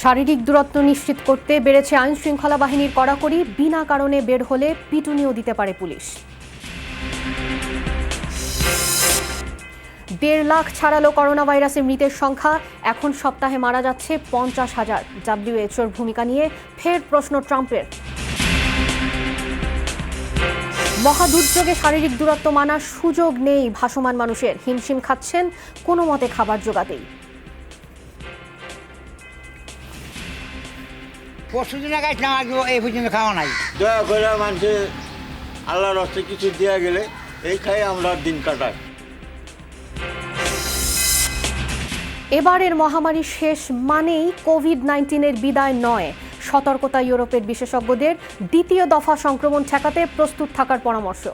শারীরিক দূরত্ব নিশ্চিত করতে বেড়েছে আইন শৃঙ্খলা বাহিনীর কড়াকড়ি। বিনা কারণে বের হলে পিটুনিও দিতে পারে পুলিশ। 1.5 লাখ ছাড়ালো করোনা ভাইরাসের মৃতের সংখ্যা। এখন সপ্তাহে মারা যাচ্ছে 50,000। WHO-র ভূমিকা নিয়ে ফের প্রশ্ন ট্রাম্পের। মহাদুর্যোগে শারীরিক দূরত্ব মানার সুযোগ নেই ভাসমান মানুষের। হিমশিম খাচ্ছেন কোনো মতে খাবার জোগাতেই। পরশুদিন গাছ না এই পর্যন্ত খাওয়া নাই। দয়া করে মানুষে আল্লাহর হস্তে কিছু দেওয়া গেলে এই খাই আমরা দিন কাটাই। এবারের মহামারী শেষ মানেই কোভিড-19-এর বিদায় নয়। সতর্কতা ইউরোপের বিশেষজ্ঞদের। দ্বিতীয় দফা সংক্রমণ ঠেকাতে প্রস্তুত থাকার পরামর্শ।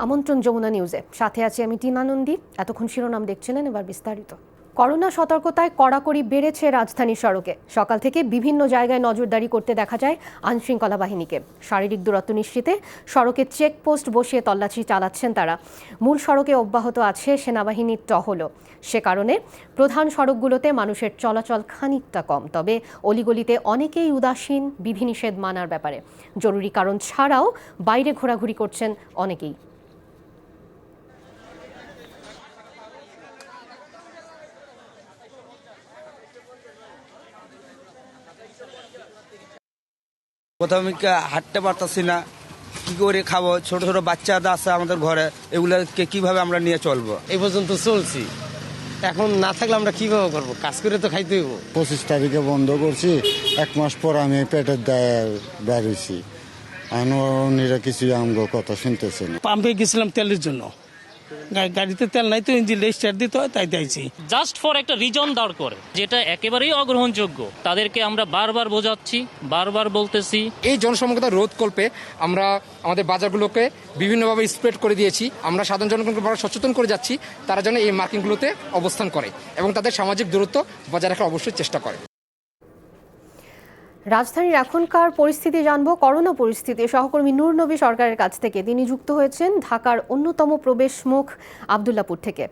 আমন্ত্রণ যমুনা নিউজে, সাথে আছি আমি টিনা নন্দী। এতক্ষণ শিরোনাম দেখছিলেন, এবার বিস্তারিত। করোনা সতর্কতায় কড়াকড়ি বেড়েছে রাজধানী সড়কে। সকাল থেকে বিভিন্ন জায়গায় নজরদারি করতে দেখা যায় আইন শৃঙ্খলা বাহিনীকে। শারীরিক দূরত্ব নিশ্চিতে সড়কে চেকপোস্ট বসিয়ে তল্লাশি চালাচ্ছেন তারা। মূল সড়কে অব্যাহত আছে সেনাবাহিনীর টহলও। সে কারণে প্রধান সড়কগুলোতে মানুষের চলাচল খানিকটা কম। তবে অলিগলিতে অনেকেই উদাসীন বিধিনিষেধ মানার ব্যাপারে। জরুরি কারণ ছাড়াও বাইরে ঘোরাঘুরি করছেন অনেকেই। কোথাও আমি হাঁটতে পারতাছি না, কি করে খাবো? ছোট ছোট বাচ্চারা আছে আমাদের ঘরে, এগুলোকে কিভাবে আমরা নিয়ে চলবো? এই পর্যন্ত চলছি, এখন না থাকলে আমরা কিভাবে করবো? কাজ করে তো খাইতে হইব। 25 তারিখে বন্ধ করছি, 1 মাস পর আমি পেটের দায়ে বেরিয়েছি। আইনরা কিছু আমগো কথা শুনতেছে না। পাম্পে গেছিলাম তেলের জন্য, গাড়িতে তেল নাই তো ইঞ্জিন স্টার্ট দিতে হয়, তাই দিয়েছি। জাস্ট ফর একটা রিজন দাঁড় করে, যেটা একেবারেই অগ্রহণযোগ্য। তাদেরকে আমরা বারবার বোঝাচ্ছি, বারবার বলতেছি। এই জনসমুখতা রোধ কল্পে আমরা আমাদের বাজারগুলোকে বিভিন্নভাবে স্প্রেড করে দিয়েছি। আমরা সাধারণ জনগণকে বড় সচেতন করে যাচ্ছি, তারা যেন এই মার্কিংগুলোতে অবস্থান করে এবং তাদের সামাজিক দূরত্ব বজায় রাখার অবশ্যই চেষ্টা করে। রাজধানীর এখনকার পরিস্থিতি জানবো, করোনা পরিস্থিতি। সহকর্মী নূর নবী সরকারের কাছ থেকে। তিনি যুক্ত হয়েছেন ঢাকার অন্যতম প্রবেশ মুখ আব্দুল্লাপুর থেকে।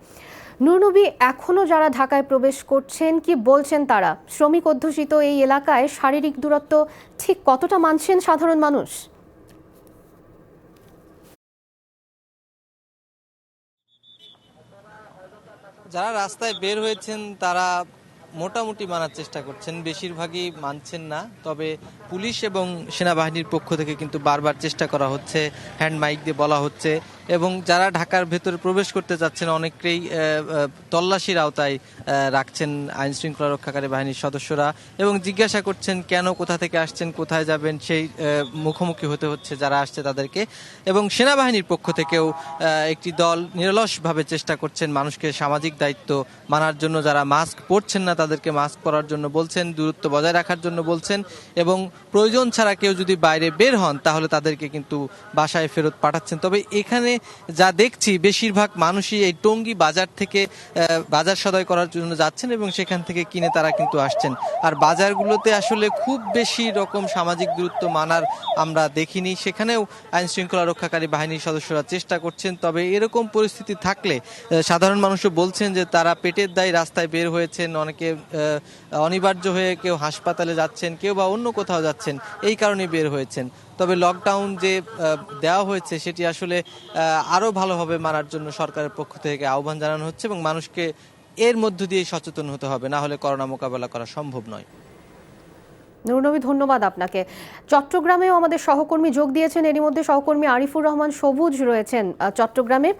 নূর নবী, এখনো যারা ঢাকায় প্রবেশ করছেন, কি বলছেন তারা? শ্রমিক অধ্যুষিত এই এলাকায় শারীরিক দূরত্ব ঠিক কতটা মানছেন সাধারণ মানুষ? যারা রাস্তায় বের হয়েছেন তারা মোটামুটি মানার চেষ্টা করছেন, বেশিরভাগই মানছেন না। তবে পুলিশ এবং সেনাবাহিনীর পক্ষ থেকে কিন্তু বারবার চেষ্টা করা হচ্ছে, হ্যান্ড মাইক দিয়ে বলা হচ্ছে। এবং যারা ঢাকার ভেতরে প্রবেশ করতে চাচ্ছেন অনেকেই তল্লাশির আওতায় রাখছেন আইন শৃঙ্খলা রক্ষাকারী বাহিনীর সদস্যরা, এবং জিজ্ঞাসা করছেন কেন, কোথা থেকে আসছেন, কোথায় যাবেন, সেই মুখোমুখি হতে হচ্ছে যারা আসছে তাদেরকে। এবং সেনাবাহিনীর পক্ষ থেকেও একটি দল নিরলসভাবে চেষ্টা করছেন মানুষকে সামাজিক দায়িত্ব মানার জন্য। যারা মাস্ক পরছেন না তাদেরকে মাস্ক পরার জন্য বলছেন, দূরত্ব বজায় রাখার জন্য বলছেন, এবং প্রয়োজন ছাড়া কেউ যদি বাইরে বের হন তাহলে তাদেরকে কিন্তু বাসায় ফেরত পাঠাচ্ছেন। তবে এখানে যা দেখছি বেশিরভাগ মানুষই এই টঙ্গী বাজার থেকে বাজার সদাই করার জন্য যাচ্ছেন এবং সেখান থেকে কিনে তারা কিন্তু আসছেন। আর বাজারগুলোতে আসলে খুব বেশি রকম সামাজিক দূরত্ব মানার আমরা দেখিনি। সেখানেও আইন শৃঙ্খলা রক্ষাকারী বাহিনীর সদস্যরা চেষ্টা করছেন। তবে এরকম পরিস্থিতি থাকলে সাধারণ মানুষও বলছেন যে তারা পেটের দায়ে রাস্তায় বের হয়েছেন, অনেকে অনিবার্য হয়ে কেউ হাসপাতালে যাচ্ছেন, কেউ বা অন্য কোথাও যাচ্ছেন, এই কারণে বের হয়েছেন। তবে লকডাউন যে দেওয়া হয়েছে সেটি আসলে আরও ভালোভাবে মানার জন্য সরকারের পক্ষ থেকে আহ্বান জানানো হচ্ছে এবং মানুষকে এর মধ্য দিয়ে সচেতন হতে হবে, না হলে করোনা মোকাবেলা করা সম্ভব নয়। নূর নবী, ধন্যবাদ আপনাকে। চট্টগ্রামেও আমাদের সহকর্মী যোগ দিয়েছেন, এরই মধ্যে সহকর্মী আরিফুর রহমান সবুজ রয়েছেন চট্টগ্রামে।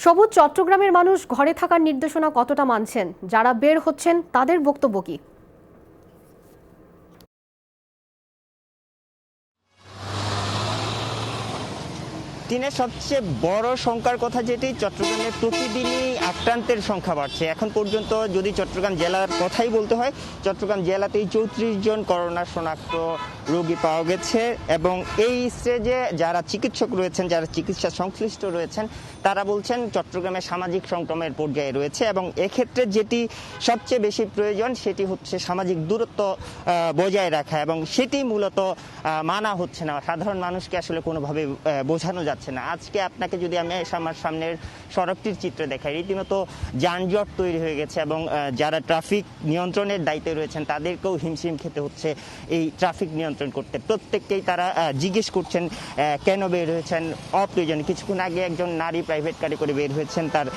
সবুজ, চট্টগ্রামের মানুষ ঘরে থাকার নির্দেশনা কতটা মানছেন? যারা বের হচ্ছেন তাদের বক্তব্য কি? দিনের সবচেয়ে বড় সংখ্যার কথা যেটি, চট্টগ্রামে প্রতিদিনই আক্রান্তের সংখ্যা বাড়ছে। এখন পর্যন্ত যদি চট্টগ্রাম জেলার কথাই বলতে হয়, চট্টগ্রাম জেলাতেই 34 জন করোনা শনাক্ত রোগী পাওয়া গেছে এবং এই স্টেজে যারা চিকিৎসক রয়েছেন, যারা চিকিৎসা সংশ্লিষ্ট রয়েছেন, তারা বলছেন চট্টগ্রামে সামাজিক সংক্রমণের পর্যায়ে রয়েছে এবং এক্ষেত্রে যেটি সবচেয়ে বেশি প্রয়োজন সেটি হচ্ছে সামাজিক দূরত্ব বজায় রাখা, এবং সেটি মূলত মানা হচ্ছে না। সাধারণ মানুষকে আসলে কোনোভাবে বোঝানো যাচ্ছে না। আজকে আপনাকে যদি আমি আমার সামনের সড়কটির চিত্র দেখাই, রীতিমতো যানজট তৈরি হয়ে গেছে এবং যারা ট্রাফিক নিয়ন্ত্রণের দায়িত্বে রয়েছেন তাদেরকেও হিমশিম খেতে হচ্ছে এই ট্রাফিক নিয়ন্ত্রণ করতে। প্রত্যেককেই তারা জিজ্ঞেস করছেন কেন বের হয়েছেন অপ্রয়োজনে। কিছুক্ষণ আগে একজন নারী প্রাইভেট কারে করে বের হয়েছেন তার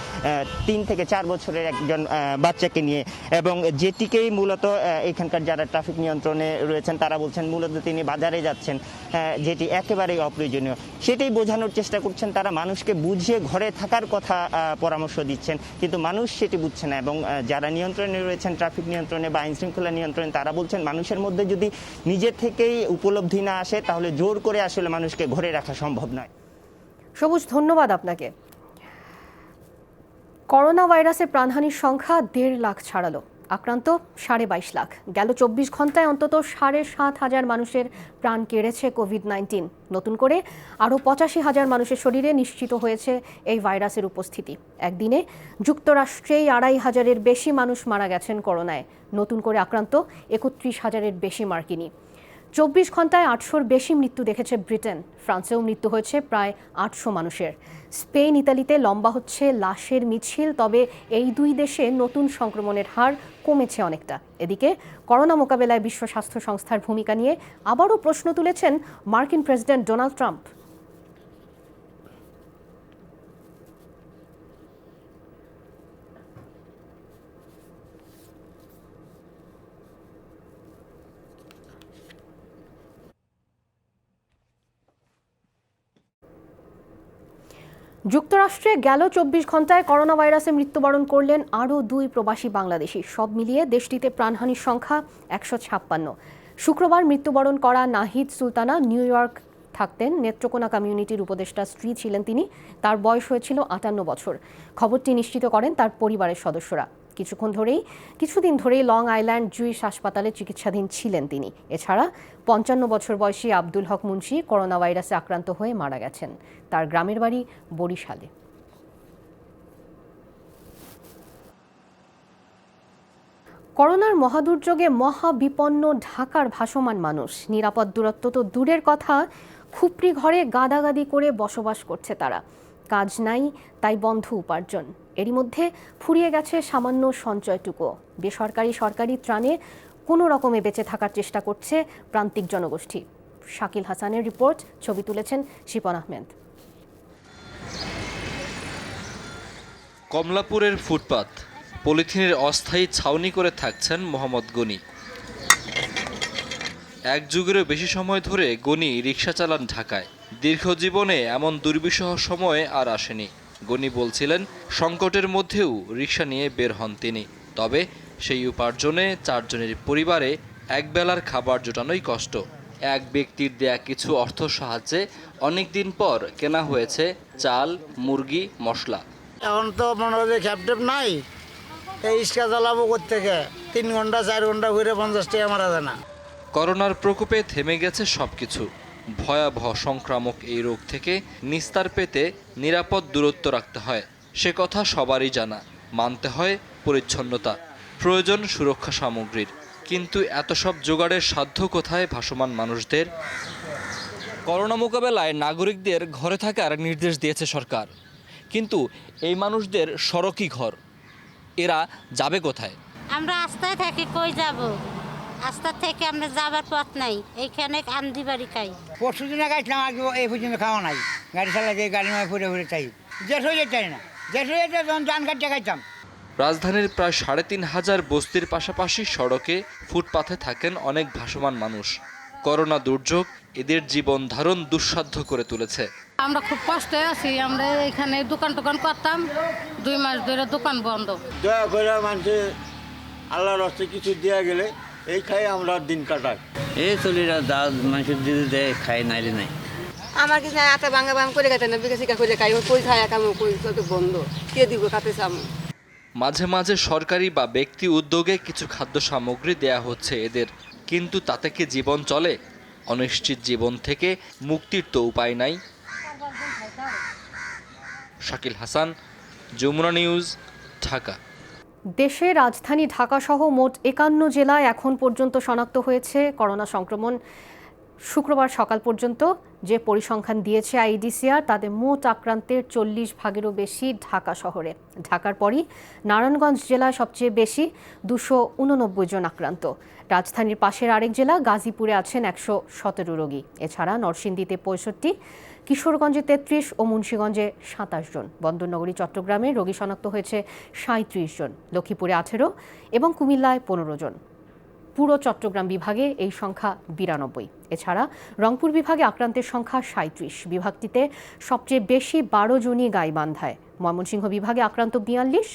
3 থেকে 4 বছরের একজন বাচ্চাকে নিয়ে, এবং যেটিকেই মূলত এখানকার যারা ট্রাফিক নিয়ন্ত্রণে রয়েছেন তারা বলছেন মূলত তিনি বাজারে যাচ্ছেন, যেটি একেবারেই অপ্রয়োজনীয়। সেটাই বোঝানোর চেষ্টা করছেন তারা, মানুষকে বুঝিয়ে ঘরে থাকার কথা পরামর্শ দিচ্ছেন, কিন্তু মানুষ সেটি বুঝছে না। এবং যারা নিয়ন্ত্রণে রয়েছেন ট্রাফিক নিয়ন্ত্রণে বা আইন শৃঙ্খলা নিয়ন্ত্রণে, তারা বলছেন মানুষের মধ্যে যদি নিজে থেকেই উপলব্ধি না আসে তাহলে জোর করে আসলে মানুষকে ঘরে রাখা সম্ভব নয়। সবুজ, ধন্যবাদ আপনাকে। করোনা ভাইরাসের প্রাণহানির সংখ্যা 1.5 লাখ ছাড়ালো, আক্রান্ত 22.5 লাখ। গেল 24 ঘন্টায় অন্তত 7,500 মানুষের প্রাণ কেড়েছে কোভিড-19। নতুন করে আরও 85,000 মানুষের শরীরে নিশ্চিত হয়েছে এই ভাইরাসের উপস্থিতি। একদিনে যুক্তরাষ্ট্রেই 2,500-এর বেশি মানুষ মারা গেছেন করোনায়। নতুন করে আক্রান্ত 31,000-এর বেশি মার্কিনী। 24 ঘন্টায় 800-র বেশি মৃত্যু দেখেছে ব্রিটেন। ফ্রান্সেও মৃত্যু হয়েছে প্রায় 800 মানুষের। স্পেন, ইতালিতে লম্বা হচ্ছে লাশের মিছিল। তবে এই দুই দেশে নতুন সংক্রমণের হার কমেছে অনেকটা। এদিকে করোনা মোকাবেলায় বিশ্ব স্বাস্থ্য সংস্থার ভূমিকা নিয়ে আবারও প্রশ্ন তুলেছেন মার্কিন প্রেসিডেন্ট ডোনাল্ড ট্রাম্প। যুক্তরাষ্ট্রে গেল 24 ঘন্টায় করোনা ভাইরাসে মৃত্যুবরণ করলেন আরও 2 প্রবাসী বাংলাদেশি। সব মিলিয়ে দেশটিতে প্রাণহানির সংখ্যা 156। শুক্রবার মৃত্যুবরণ করা নাহিদ সুলতানা নিউ ইয়র্ক থাকতেন। নেত্রকোনা কমিউনিটির উপদেষ্টা স্ত্রী ছিলেন তিনি। তার বয়স হয়েছিল 58 বছর। খবরটি নিশ্চিত করেন তার পরিবারের সদস্যরা। কিছুদিন ধরেই লং আইল্যান্ড জুইশ হাসপাতালে চিকিৎসাধীন ছিলেন তিনি। এছাড়া 55 বছর বয়সী আব্দুল হক মুন্সি করোনা ভাইরাসে আক্রান্ত হয়ে মারা গেছেন। তার গ্রামের বাড়ি বরিশালে। করোনার মহাদুর্যোগে মহাবিপন্ন ঢাকার ভাসমান মানুষ। নিরাপদ দূরত্ব তো দূরের কথা, খুপড়ি ঘরে গাদাগাদি করে বসবাস করছে তারা। কাজ নাই, তাই বন্ধ উপার্জন। এরই মধ্যে ফুরিয়ে গেছে সামান্য সঞ্চয়টুকু। বেসরকারি সরকারি ত্রাণে কোনো রকমে বেঁচে থাকার চেষ্টা করছে প্রান্তিক জনগোষ্ঠী। শাকিল হাসানের রিপোর্ট, ছবি তুলেছেন শিপন আহমেদ। কমলাপুরের ফুটপাত, পলিথিনের অস্থায়ী ছাউনি করে থাকছেন মোহাম্মদ গনি। এক যুগেরও বেশি সময় ধরে গনি রিক্সা চালান ঢাকায়। দীর্ঘ জীবনে এমন দুর্বিষহ সময় আর আসেনি। গনি বলছিলেন সংকটের মধ্যেও রিক্সা নিয়ে বের হন তিনি। তবে সেই উপার্জনে 4 জনের পরিবারে একবেলার খাবার জোটানোই কষ্ট। এক ব্যক্তির দেয়া কিছু অর্থ সাহায্যে অনেকদিন পর কেনা হয়েছে চাল, মুরগি, মশলা। এখন তো মনে হয় ক্যাপটেপ নাই, এই ইস্কা জ্বালাবো কোথেকে? 3 ঘন্টা 4 ঘন্টা ঘুরে 50 টাকা মারা যায় না। করোনার প্রকোপে থেমে গেছে সবকিছু। ভয়াবহ সংক্রামক এই রোগ থেকে নিস্তার পেতে নিরাপদ দূরত্ব রাখতে হয়, সে কথা সবারই জানা। মানতে হয় পরিচ্ছন্নতা, প্রয়োজন সুরক্ষা সামগ্রীর। কিন্তু এত সব জোগাড়ের সাধ্য কোথায় ভাসমান মানুষদের? করোনা মোকাবেলায় নাগরিকদের ঘরে থাকার নির্দেশ দিয়েছে সরকার, কিন্তু এই মানুষদের সড়কই ঘর। এরা যাবে কোথায়? আমরা রাস্তায় থাকি, কই যাব? রাস্তা থেকে আমরা যাবার পথ নাই, এইখানে কান্দি বাড়ি খাই। পরশু দিনে গাইছিলাম, আগে এই পর্যন্ত খাওয়া নাই। গাড়ি চালাতে গাড়ি নয় ঘুরে ঘুরে চাই, দেশ হয়ে যেতে না, দেশ হয়ে যেতে যখন যান কাটতে খাইতাম। রাজধানীর প্রায় 3,500 বস্তির পাশাপাশি সড়কে, ফুটপাথে থাকেন অনেক ভাসমান মানুষ। করোনা দুর্যোগ এদের জীবন ধারণ দুঃসাধ্য করে তুলেছে। আমরা খুব কষ্টে আছি। আমরা এখানে দোকান করতাম, 2 মাস ধরে দোকান বন্ধ। দয়া করে মানুষে আল্লাহর হস্তে কিছু দেওয়া গেলে এই খাই আমরা দিন কাটাই। এই চলিরা মানুষের দিদি দেয়, খাই নাইলে নাই। আমার কিছু আটা ভাঙা করে গেছে না, বিকাশিকা করে খাই, কই খাই কাম, কই বন্ধ, কে দিব খাতে চাম। মাঝে মাঝে সরকারি বা ব্যক্তি উদ্যোগে কিছু খাদ্য সামগ্রী দেয়া হচ্ছে এদের, কিন্তু তাতে কি জীবন চলে? অনিশ্চিত জীবন থেকে মুক্তির তো উপায় নাই। শাকিল হাসান, যমুনা নিউজ, ঢাকা। দেশের রাজধানী ঢাকাসহ মোট 51 জেলায় এখন পর্যন্ত শনাক্ত হয়েছে করোনা সংক্রমণ। শুক্রবার সকাল পর্যন্ত যে পরিসংখ্যান দিয়েছে আইডিসিআর, তাতে মোট আক্রান্তের 40% বেশি ঢাকা শহরে। ঢাকার পরই নারায়ণগঞ্জ জেলায় সবচেয়ে বেশি, 289 জন আক্রান্ত। রাজধানীর পাশের আরেক জেলা গাজীপুরে আছেন 117 রোগী। এছাড়া নরসিংদীতে 65, কিশোরগঞ্জে 33 ও মুন্সিগঞ্জে 27 জন। বন্দরনগরী চট্টগ্রামে রোগী শনাক্ত হয়েছে 37 জন, লক্ষ্মীপুরে 18 এবং কুমিল্লায় 15 জন। পুরো চট্টগ্রাম বিভাগে এই সংখ্যা 92। এছাড়া রংপুর বিভাগে আক্রান্তের সংখ্যা 37। বিভাগটিতে সবচেয়ে বেশি 12 জনই গাইবান্ধায়। ময়মনসিংহ বিভাগে আক্রান্ত 42,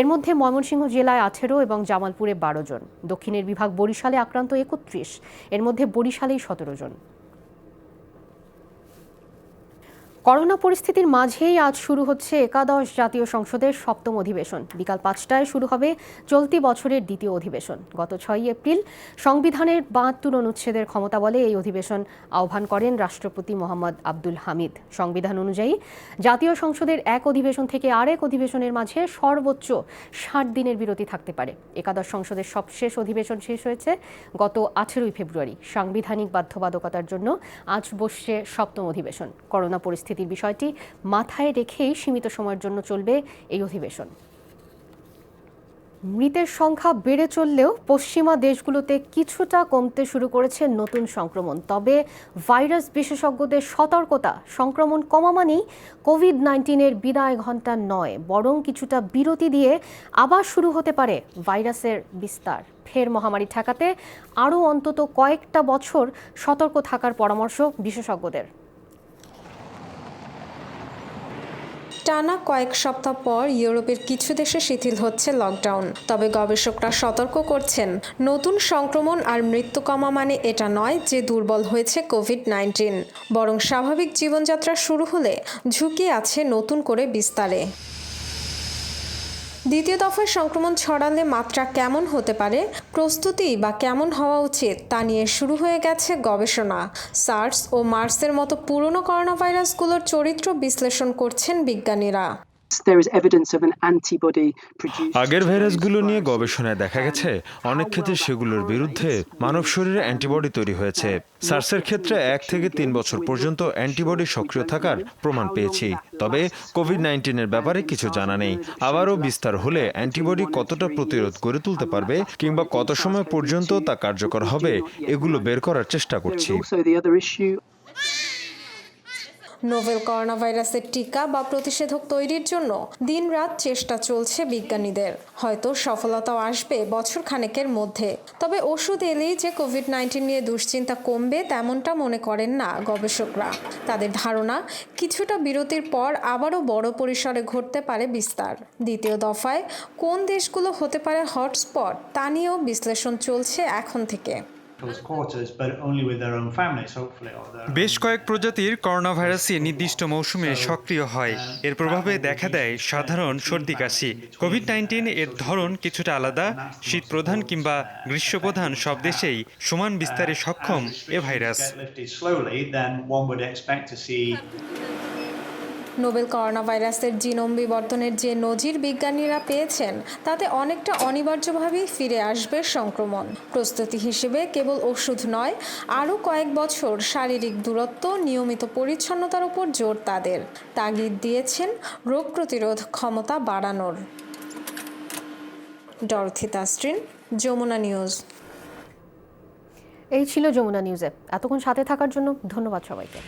এর মধ্যে ময়মনসিংহ জেলায় 18 এবং জামালপুরে 12 জন। দক্ষিণের বিভাগ বরিশালে আক্রান্ত 31, এর মধ্যে বরিশালেই 17 জন। করোনা পরিস্থিতির মাঝেই আজ শুরু হচ্ছে একাদশ জাতীয় সংসদের 7ম অধিবেশন। বিকাল 5টায় শুরু হবে চলতি বছরের দ্বিতীয় অধিবেশন। গত 6 এপ্রিল সংবিধানের 72 অনুচ্ছেদের ক্ষমতা বলে এই অধিবেশন আহ্বান করেন রাষ্ট্রপতি মোহাম্মদ আব্দুল হামিদ। সংবিধান অনুযায়ী জাতীয় সংসদের এক অধিবেশন থেকে আরেক অধিবেশনের মাঝে সর্বোচ্চ 60 দিনের বিরতি থাকতে পারে। একাদশ সংসদের সবশেষ অধিবেশন শেষ হয়েছে গত 18 ফেব্রুয়ারি। সাংবিধানিক বাধ্যবাধকতার জন্য আজ বসছে 7ম অধিবেশন। করোনা পরিস্থিতির বিষয়টি মাথায় রেখেই সীমিত সময়ের জন্য চলবে এই অধিবেশন। মৃতের সংখ্যা বেড়ে চললেও পশ্চিমা দেশগুলোতে কিছুটা কমতে শুরু করেছে নতুন সংক্রমণ। তবে ভাইরাস বিশেষজ্ঞদের সতর্কতা, সংক্রমণ কমা মানেই কোভিড-19-এর বিদায় ঘণ্টা নয়, বরং কিছুটা বিরতি দিয়ে আবার শুরু হতে পারে ভাইরাসের বিস্তার। ফের মহামারী ঠেকাতে আরও অন্তত কয়েকটা বছর সতর্ক থাকার পরামর্শ বিশেষজ্ঞদের। টানা কয়েক সপ্তাহ পর ইউরোপের কিছু দেশে শিথিল হচ্ছে লকডাউন। তবে গবেষকরা সতর্ক করছেন, নতুন সংক্রমণ আর মৃত্যু কমা মানে এটা নয় যে দুর্বল হয়েছে কোভিড-19, বরং স্বাভাবিক জীবনযাত্রা শুরু হলে ঝুঁকি আছে নতুন করে বিস্তারে। দ্বিতীয় দফায় সংক্রমণ ছড়ালে মাত্রা কেমন হতে পারে, প্রস্তুতি বা কেমন হওয়া উচিত তা নিয়ে শুরু হয়ে গেছে গবেষণা। সার্স ও মার্সের মতো পুরনো করোনা ভাইরাসগুলোর চরিত্র বিশ্লেষণ করছেন বিজ্ঞানীরা। আগের ভাইরাসগুলো নিয়ে গবেষণায় দেখা গেছে অনেক ক্ষেত্রে সেগুলোর বিরুদ্ধে মানব শরীরে অ্যান্টিবডি তৈরি হয়েছে। সার্সের ক্ষেত্রে 1 থেকে 3 বছর পর্যন্ত অ্যান্টিবডি সক্রিয় থাকার প্রমাণ পেয়েছি। তবে কোভিড-19-এর ব্যাপারে কিছু জানা নেই। আবারও বিস্তার হলে অ্যান্টিবডি কতটা প্রতিরোধ গড়ে তুলতে পারবে কিংবা কত সময় পর্যন্ত তা কার্যকর হবে, এগুলো বের করার চেষ্টা করছি। নোভেল করোনা ভাইরাসের টিকা বা প্রতিষেধক তৈরির জন্য দিনরাত চেষ্টা চলছে বিজ্ঞানীদের। হয়তো সফলতাও আসবে বছর খানেকের মধ্যে। তবে ওষুধ এলেই যে কোভিড-19 নিয়ে দুশ্চিন্তা কমবে তেমনটা মনে করেন না গবেষকরা। তাদের ধারণা, কিছুটা বিরতির পর আবারও বড় পরিসরে ঘটতে পারে বিস্তার। দ্বিতীয় দফায় কোন দেশগুলো হতে পারে হটস্পট তা নিয়েও বিশ্লেষণ চলছে এখন থেকে। বেশ কয়েক প্রজাতির করোনা ভাইরাসই নির্দিষ্ট মৌসুমে সক্রিয় হয়। এর প্রভাবে দেখা দেয় সাধারণ সর্দি কাশি। কোভিড-19 এর ধরন কিছুটা আলাদা। শীত প্রধান কিংবা গ্রীষ্ম প্রধান সব দেশেই সমান বিস্তারে সক্ষম এ ভাইরাস। নোবেল করোনা ভাইরাসের জিনোম বিবর্তনের যে নজির বিজ্ঞানীরা পেয়েছেন, তাতে অনেকটা অনিবার্যভাবেই ফিরে আসবে সংক্রমণ। প্রস্তুতি হিসেবে কেবল ওষুধ নয়, আরও কয়েক বছর শারীরিক দূরত্ব, নিয়মিত পরিচ্ছন্নতার উপর জোর তাদের। তাগিদ দিয়েছেন রোগ প্রতিরোধ ক্ষমতা বাড়ানোর। Dorothy Tasrin, Jamuna news. এই ছিল যমুনা নিউজে। এতক্ষণ সাথে থাকার জন্য ধন্যবাদ সবাইকে।